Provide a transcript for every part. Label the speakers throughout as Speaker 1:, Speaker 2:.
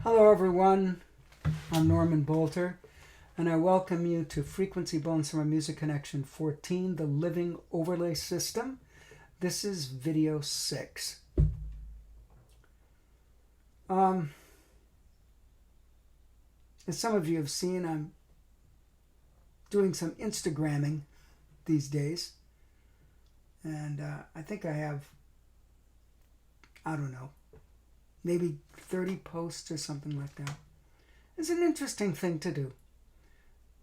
Speaker 1: Hello everyone, I'm Norman Bolter, and I welcome you to Frequency Bone Summer Music Connection 14, the Living Overlay System. This is video 6. As some of you have seen, I'm doing some Instagramming these days, and I think I have, maybe 30 posts or something like that. It's an interesting thing to do.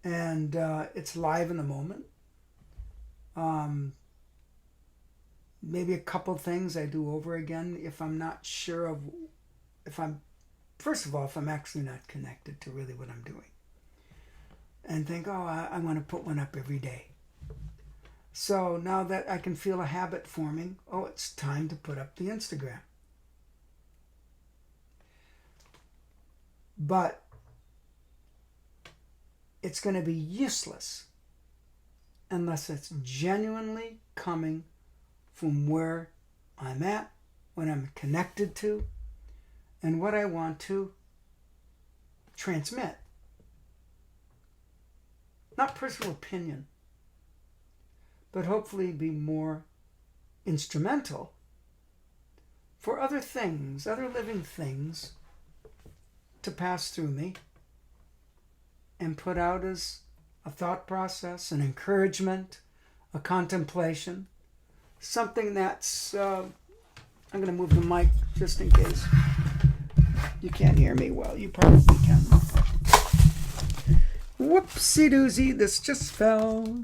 Speaker 1: And it's live in the moment. Maybe a couple things I do over again if I'm not sure of, if I'm actually not connected to really what I'm doing. And think, I want to put one up every day. So now that I can feel a habit forming, it's time to put up the Instagram. But it's going to be useless unless it's genuinely coming from where I'm at, what I'm connected to, and what I want to transmit. Not personal opinion, but hopefully be more instrumental for other things, other living things, to pass through me and put out as a thought process, an encouragement, a contemplation, something that's, I'm going to move the mic just in case you can't hear me well. You probably can. Whoopsie doozy, this just fell.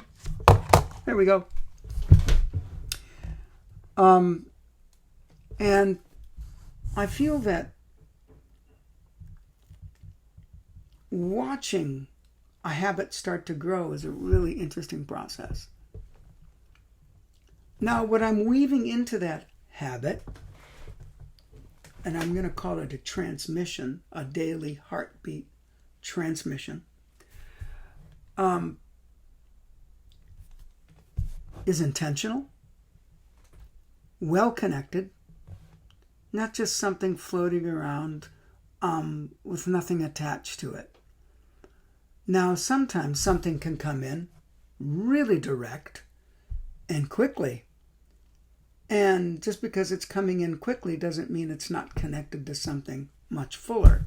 Speaker 1: There we go. And I feel that watching a habit start to grow is a really interesting process. Now, what I'm weaving into that habit, and I'm going to call it a transmission, a daily heartbeat transmission, is intentional, well-connected, not just something floating around with nothing attached to it. Now, sometimes something can come in really direct and quickly. And just because it's coming in quickly doesn't mean it's not connected to something much fuller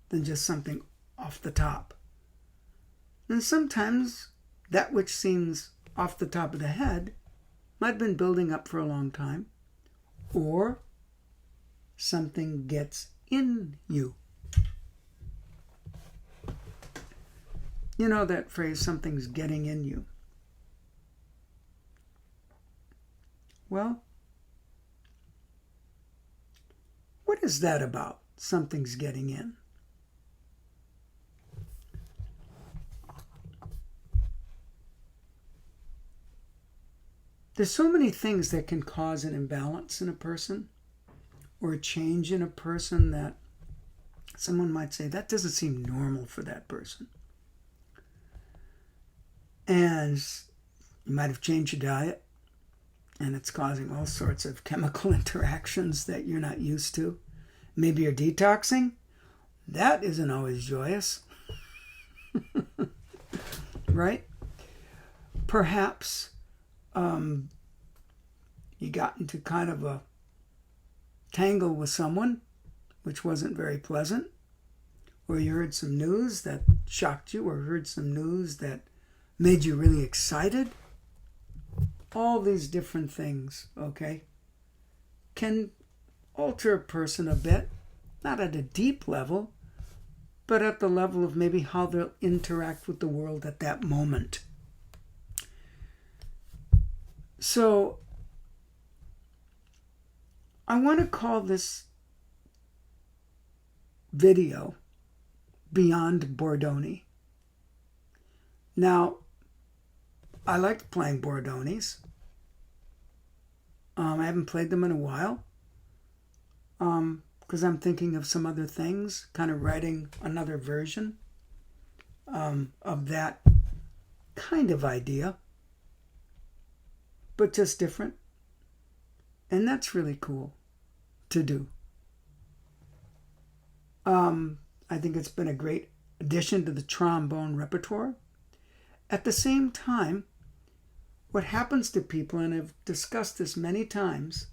Speaker 1: than just something off the top. And sometimes that which seems off the top of the head might have been building up for a long time, or something gets in you. You know that phrase, something's getting in you. Well, what is that about? Something's getting in. There's so many things that can cause an imbalance in a person or a change in a person that someone might say, that doesn't seem normal for that person. And you might have changed your diet, and it's causing all sorts of chemical interactions that you're not used to. Maybe you're detoxing. That isn't always joyous. Right? Perhaps you got into kind of a tangle with someone, which wasn't very pleasant, or you heard some news that shocked you, or heard some news that made you really excited. All these different things, okay, can alter a person a bit, not at a deep level, but at the level of maybe how they'll interact with the world at that moment. So, I want to call this video Beyond Bordogni. Now, I like playing Bordognis. I haven't played them in a while because I'm thinking of some other things, kind of writing another version of that kind of idea, but just different. And that's really cool to do. I think it's been a great addition to the trombone repertoire. At the same time, what happens to people, and I've discussed this many times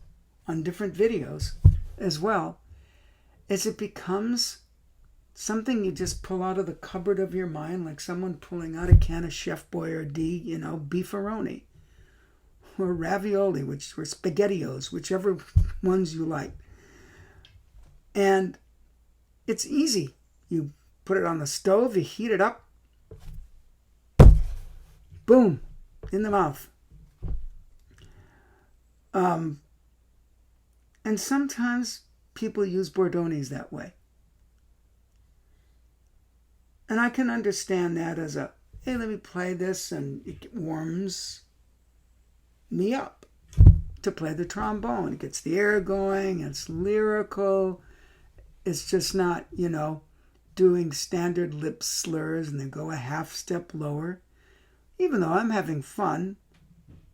Speaker 1: on different videos as well, is it becomes something you just pull out of the cupboard of your mind, like someone pulling out a can of Chef Boyardee, beefaroni, or ravioli, or SpaghettiOs, whichever ones you like. And it's easy. You put it on the stove, you heat it up, boom, in the mouth. And sometimes people use Bordognis that way. And I can understand that as a, hey, let me play this, and it warms me up to play the trombone. It gets the air going, it's lyrical. It's just not, doing standard lip slurs and then go a half step lower. Even though I'm having fun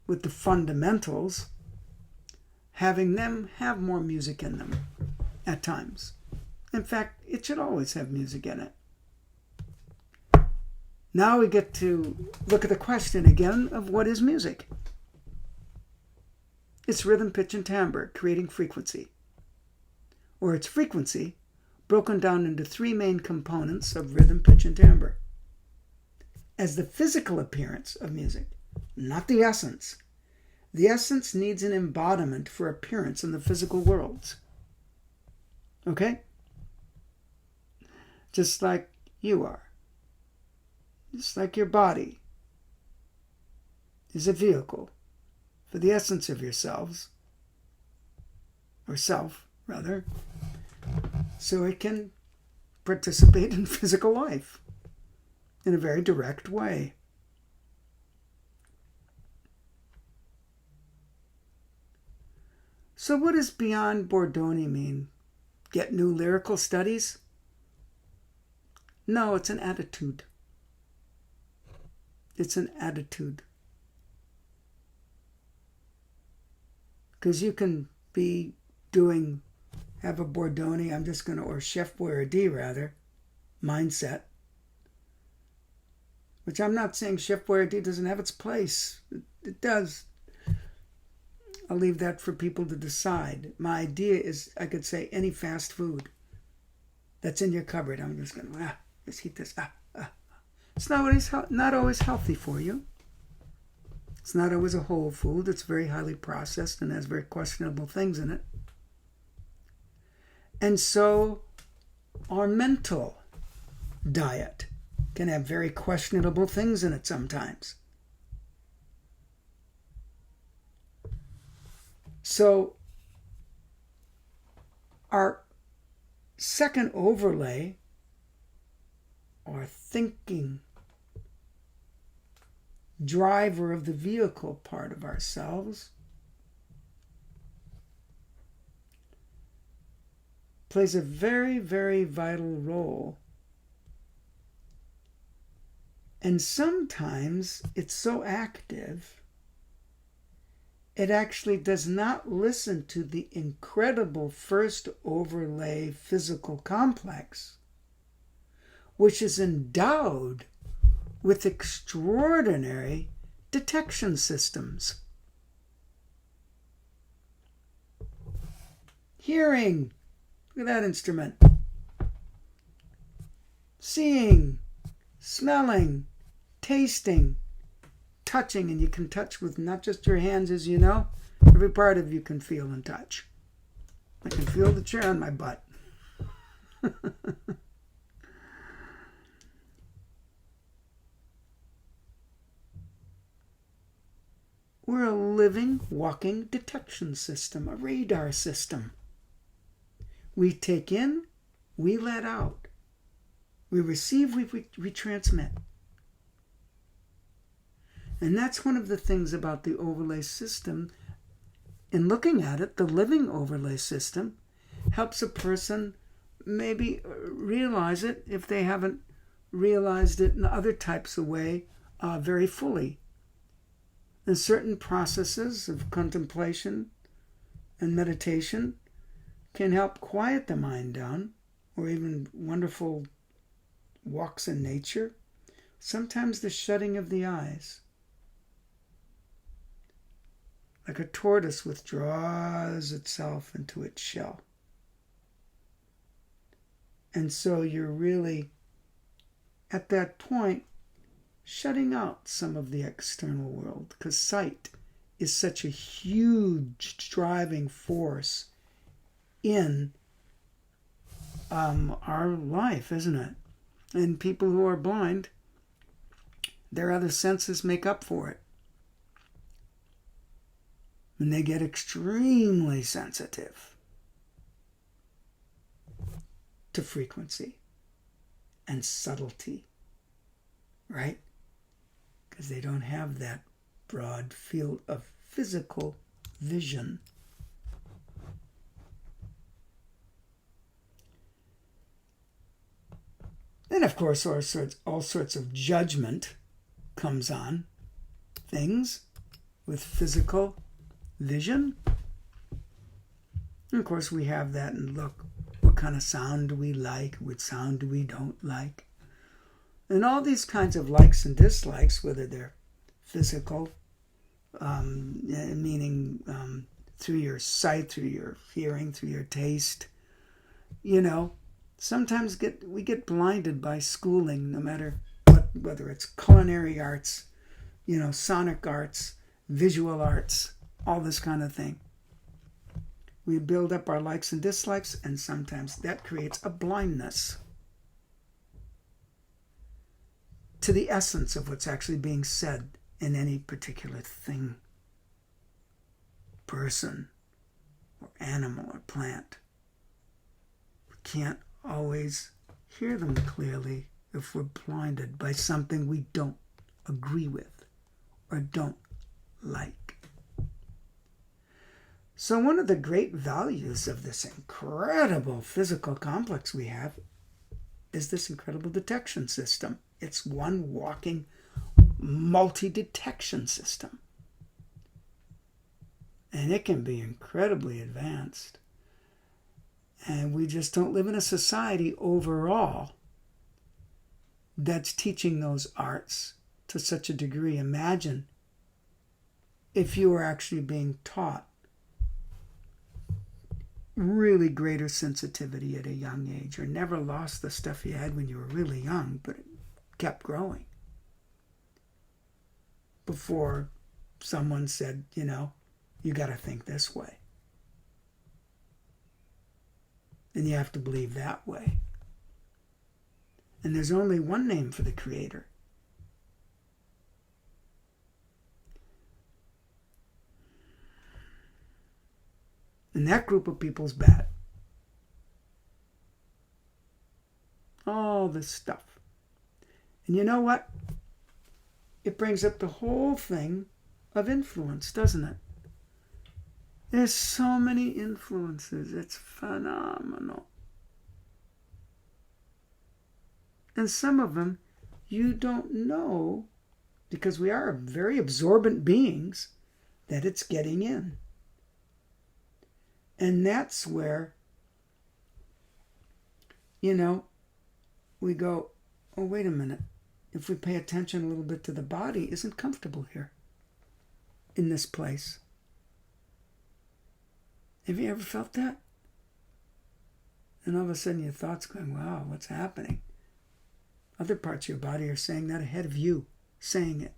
Speaker 1: with the fundamentals, having them have more music in them at times. In fact, it should always have music in it. Now we get to look at the question again of what is music. It's rhythm, pitch, and timbre, creating frequency. Or it's frequency, broken down into three main components of rhythm, pitch, and timbre. As the physical appearance of music, not the essence. The essence needs an embodiment for appearance in the physical worlds. Okay? Just like you are. Just like your body is a vehicle for the essence of yourselves, or self, rather, so it can participate in physical life in a very direct way. So what does beyond Bordogni mean? Get new lyrical studies? No, it's an attitude. It's an attitude. Because you can be have a Bordogni, or Chef Boyardee rather, mindset. Which I'm not saying Chef Boyardee doesn't have its place. It does. I'll leave that for people to decide. My idea is, I could say any fast food that's in your cupboard. I'm just going to, just eat this. It's not always healthy for you. It's not always a whole food. It's very highly processed and has very questionable things in it. And so our mental diet can have very questionable things in it sometimes. So our second overlay, or thinking driver of the vehicle part of ourselves, plays a very, very vital role. And sometimes it's so active, it actually does not listen to the incredible first overlay physical complex, which is endowed with extraordinary detection systems. Hearing, look at that instrument. Seeing, smelling, tasting, touching, and you can touch with not just your hands, as you know, every part of you can feel and touch. I can feel the chair on my butt. We're a living, walking detection system, a radar system. We take in, we let out. We receive, we transmit. And that's one of the things about the overlay system. In looking at it, the living overlay system helps a person maybe realize it if they haven't realized it in other types of way very fully. And certain processes of contemplation and meditation can help quiet the mind down or even wonderful walks in nature, sometimes the shutting of the eyes, like a tortoise withdraws itself into its shell. And so you're really, at that point, shutting out some of the external world, because sight is such a huge driving force in our life, isn't it? And people who are blind, their other senses make up for it. And they get extremely sensitive to frequency and subtlety, right? Because they don't have that broad field of physical vision. Then, of course, all sorts of judgment comes on things with physical vision. And of course, we have that and look, what kind of sound do we like? What sound do we don't like? And all these kinds of likes and dislikes, whether they're physical, meaning through your sight, through your hearing, through your taste, sometimes we get blinded by schooling, no matter what, whether it's culinary arts, sonic arts, visual arts, all this kind of thing. We build up our likes and dislikes, and sometimes that creates a blindness to the essence of what's actually being said in any particular thing, person, or animal, or plant. We can't always hear them clearly if we're blinded by something we don't agree with or don't like. So one of the great values of this incredible physical complex we have is this incredible detection system. It's one walking multi-detection system. And it can be incredibly advanced. And we just don't live in a society overall that's teaching those arts to such a degree. Imagine if you were actually being taught really greater sensitivity at a young age, or never lost the stuff you had when you were really young, but it kept growing. Before someone said, you got to think this way. And you have to believe that way. And there's only one name for the Creator. And that group of people's bad. All this stuff. And you know what? It brings up the whole thing of influence, doesn't it? There's so many influences. It's phenomenal. And some of them you don't know, because we are very absorbent beings, that it's getting in. And that's where, we go, oh, wait a minute. If we pay attention a little bit to the body, isn't comfortable here in this place. Have you ever felt that? And all of a sudden your thoughts going, wow, what's happening? Other parts of your body are saying that ahead of you, saying it.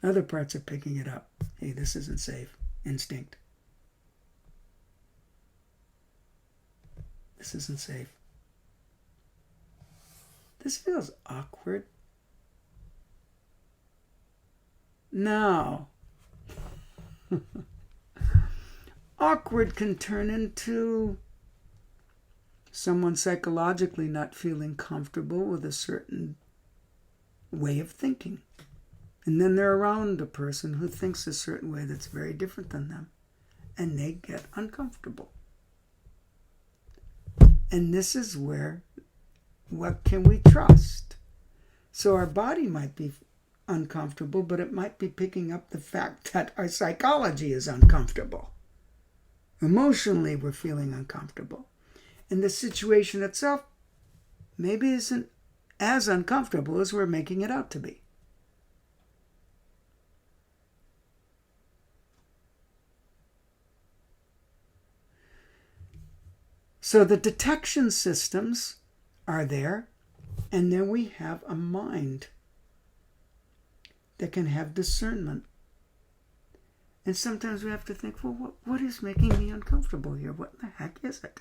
Speaker 1: Other parts are picking it up. Hey, this isn't safe. Instinct. This isn't safe. This feels awkward. Now, awkward can turn into someone psychologically not feeling comfortable with a certain way of thinking. And then they're around a person who thinks a certain way that's very different than them. And they get uncomfortable. And this is where, what can we trust? So our body might be uncomfortable, but it might be picking up the fact that our psychology is uncomfortable. Emotionally, we're feeling uncomfortable. And the situation itself maybe isn't as uncomfortable as we're making it out to be. So the detection systems are there, and then we have a mind that can have discernment. And sometimes we have to think, well, what is making me uncomfortable here? What the heck is it?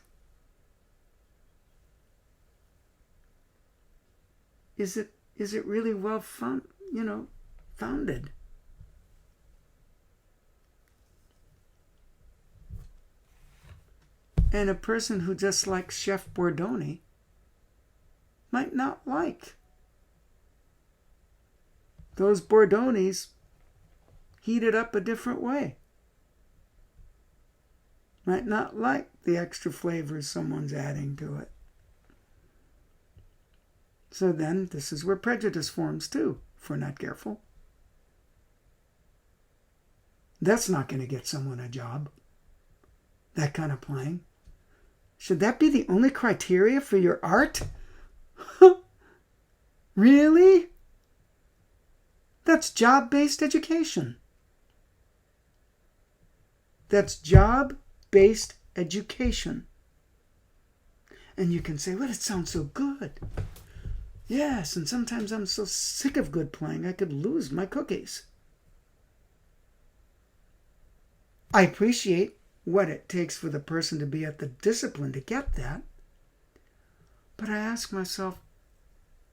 Speaker 1: Is it really well founded? And a person who just likes Chef Bordogni might not like those Bordognis heated up a different way. Might not like the extra flavors someone's adding to it. So then this is where prejudice forms too, if we're not careful. That's not going to get someone a job. That kind of playing. Should that be the only criteria for your art? Really? That's job-based education. That's job-based education. And you can say, well, it sounds so good. Yes, and sometimes I'm so sick of good playing, I could lose my cookies. I appreciate what it takes for the person to be at the discipline to get that. But I ask myself,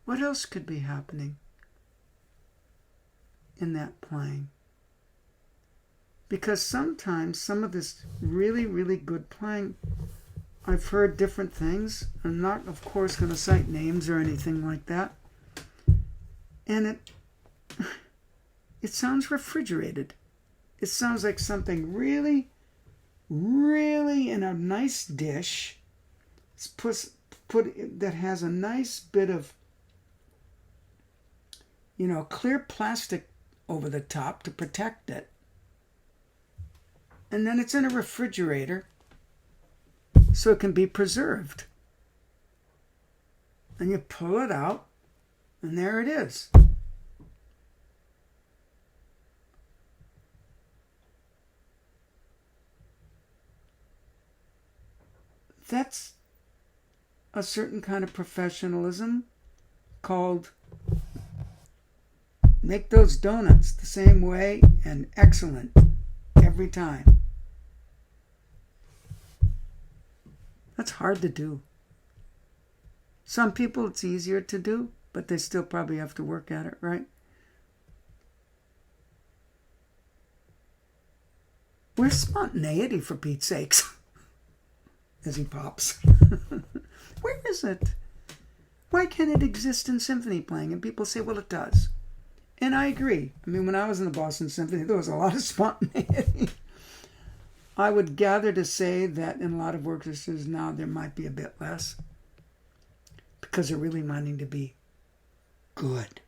Speaker 1: what else could be happening in that playing? Because sometimes some of this really, really good playing, I've heard different things. I'm not, of course, going to cite names or anything like that. And it sounds refrigerated. It sounds like something really, really in a nice dish, put that has a nice bit of, clear plastic over the top to protect it. And then it's in a refrigerator so it can be preserved. And you pull it out, and there it is. That's a certain kind of professionalism called make those donuts the same way and excellent every time. That's hard to do. Some people it's easier to do, but they still probably have to work at it, right? Where's spontaneity, for Pete's sakes? As he pops. Where is it? Why can't it exist in symphony playing? And people say, well, it does. And I agree. I mean, when I was in the Boston Symphony, there was a lot of spontaneity. I would gather to say that in a lot of orchestras now there might be a bit less because they're really wanting to be good.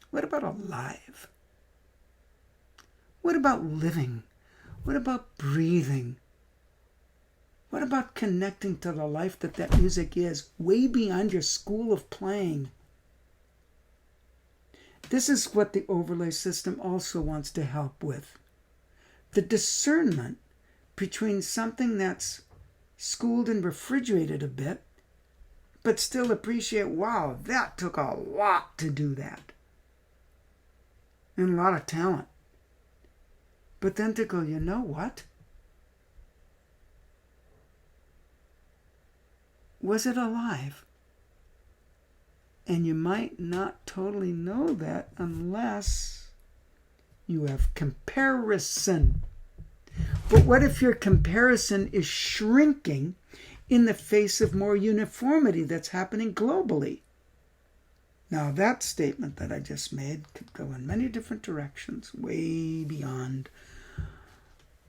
Speaker 1: What about alive? What about living? What about breathing? What about connecting to the life that music is, way beyond your school of playing? This is what the overlay system also wants to help with. The discernment between something that's schooled and refrigerated a bit, but still appreciate, wow, that took a lot to do that. And a lot of talent. But then to go, you know what? Was it alive? And you might not totally know that unless you have comparison. But what if your comparison is shrinking in the face of more uniformity that's happening globally? Now, that statement that I just made could go in many different directions, way beyond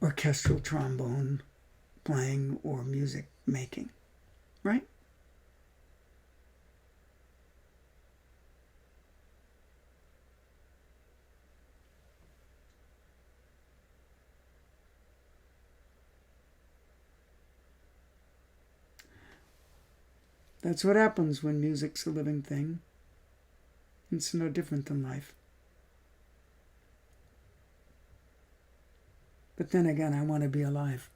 Speaker 1: orchestral trombone playing or music making, right? That's what happens when music's a living thing. It's no different than life. But then again, I want to be alive.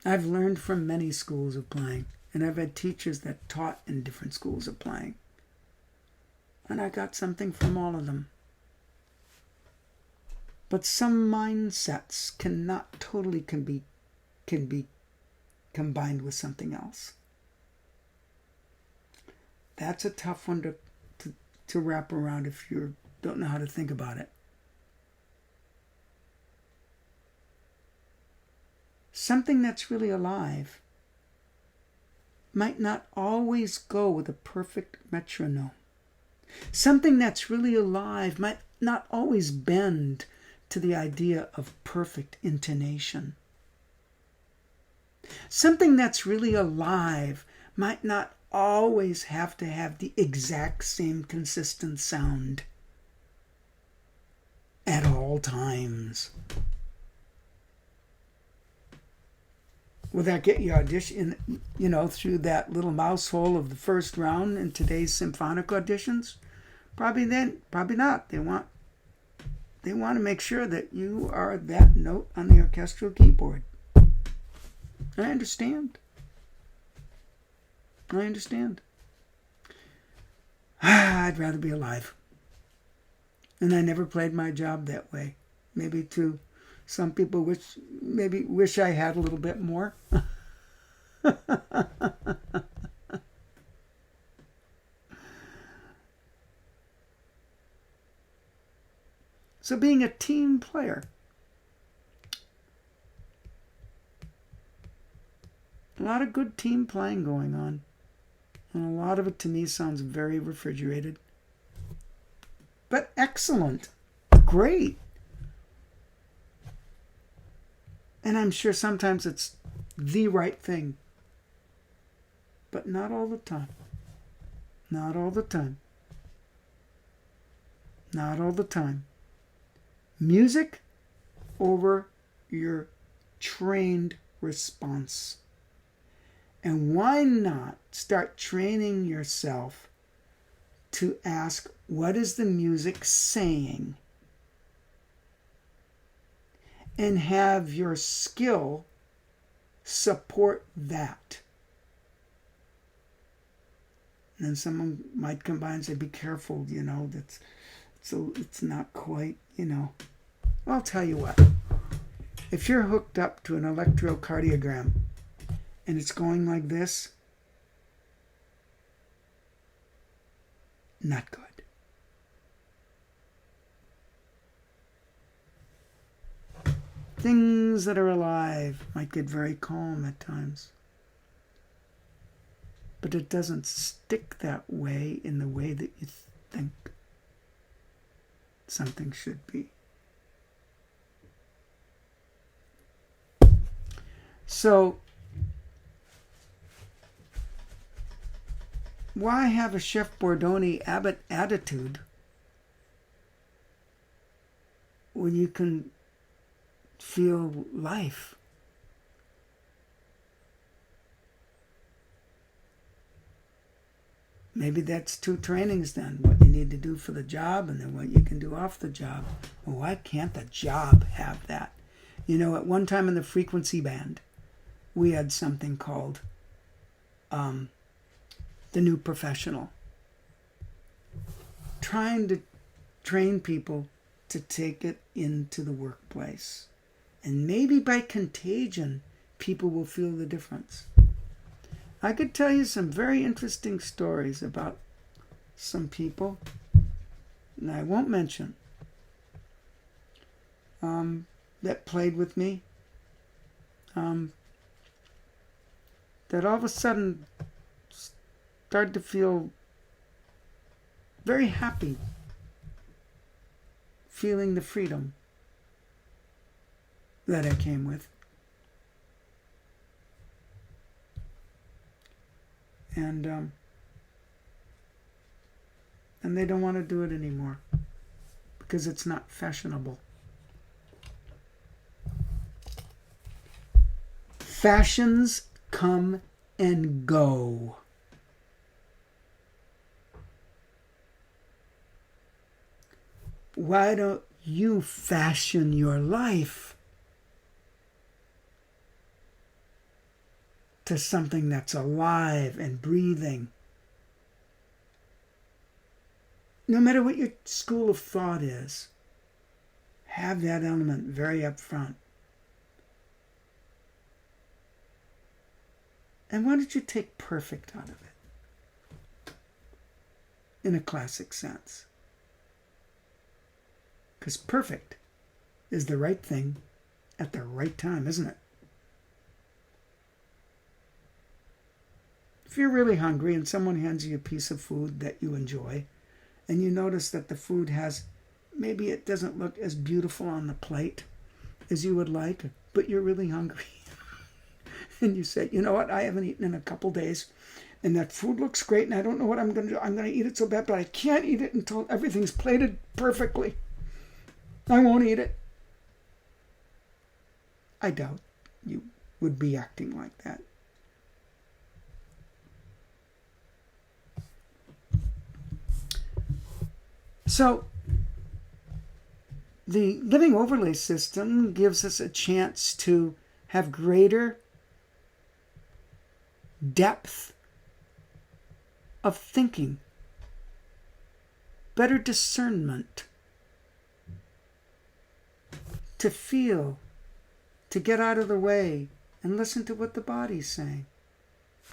Speaker 1: I've learned from many schools of playing, and I've had teachers that taught in different schools of playing. And I got something from all of them. But some mindsets cannot totally can be combined with something else. That's a tough one to wrap around if you don't know how to think about it. Something that's really alive might not always go with a perfect metronome. Something that's really alive might not always bend to the idea of perfect intonation. Something that's really alive might not always have to have the exact same consistent sound at all times. Will that get you audition, through that little mouse hole of the first round in today's symphonic auditions? Probably not. They want to make sure that you are that note on the orchestral keyboard. I understand. I'd rather be alive. And I never played my job that way. Maybe to some people wish I had a little bit more. So being a team player, a lot of good team playing going on. And a lot of it to me sounds very refrigerated. But excellent. Great. And I'm sure sometimes it's the right thing. But not all the time. Not all the time. Not all the time. Music over your trained response. And why not start training yourself to ask, what is the music saying? And have your skill support that. And then someone might come by and say, be careful, it's not quite, Well, I'll tell you what. If you're hooked up to an electrocardiogram and it's going like this, not good. Things that are alive might get very calm at times. But it doesn't stick that way in the way that you think something should be. So, why have a Chef Bordogni attitude when you can feel life? Maybe that's two trainings then. What you need to do for the job and then what you can do off the job. Well, why can't the job have that? At one time in the frequency band, we had something called the new professional. Trying to train people to take it into the workplace. And maybe by contagion, people will feel the difference. I could tell you some very interesting stories about some people, and I won't mention, that played with me, that all of a sudden started to feel very happy, feeling the freedom that I came with. And they don't want to do it anymore because it's not fashionable. Fashions come and go. Why don't you fashion your life to something that's alive and breathing? No matter what your school of thought is, have that element very up front. And why don't you take perfect out of it? In a classic sense. Because perfect is the right thing at the right time, isn't it? If you're really hungry and someone hands you a piece of food that you enjoy, and you notice that the food has, maybe it doesn't look as beautiful on the plate as you would like, but you're really hungry. And you say, you know what, I haven't eaten in a couple days, and that food looks great, and I don't know what I'm going to do. I'm going to eat it so bad, but I can't eat it until everything's plated perfectly. I won't eat it. I doubt you would be acting like that. So, the living overlay system gives us a chance to have greater depth of thinking, better discernment, to feel, to get out of the way and listen to what the body's saying.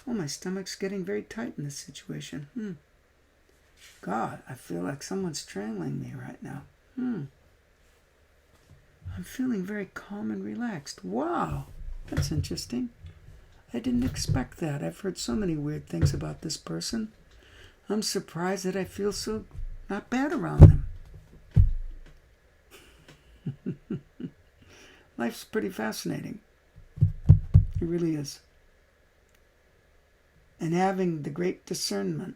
Speaker 1: Oh, my stomach's getting very tight in this situation. God, I feel like someone's strangling me right now. I'm feeling very calm and relaxed. Wow, that's interesting. I didn't expect that. I've heard so many weird things about this person. I'm surprised that I feel so not bad around them. Life's pretty fascinating. It really is. And having the great discernment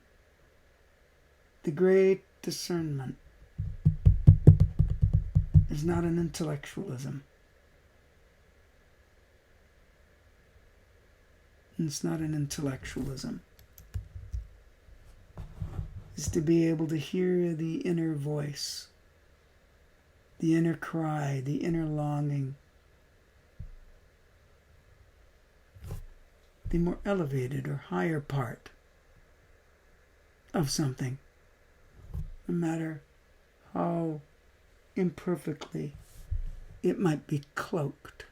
Speaker 1: is not an intellectualism. It's not an intellectualism. It's to be able to hear the inner voice, the inner cry, the inner longing, the more elevated or higher part of something, no matter how imperfectly it might be cloaked.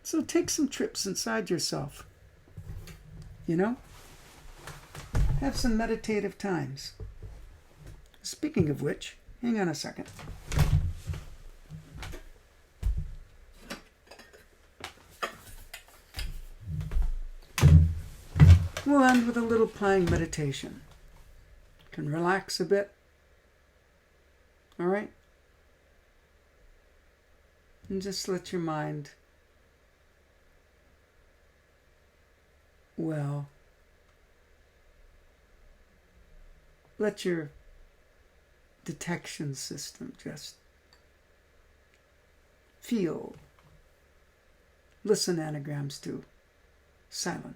Speaker 1: So take some trips inside yourself. Have some meditative times. Speaking of which, hang on a second. We'll end with a little playing meditation. Can relax a bit. All right? And just let your mind, let your detection system just feel. Listen anagrams to silent.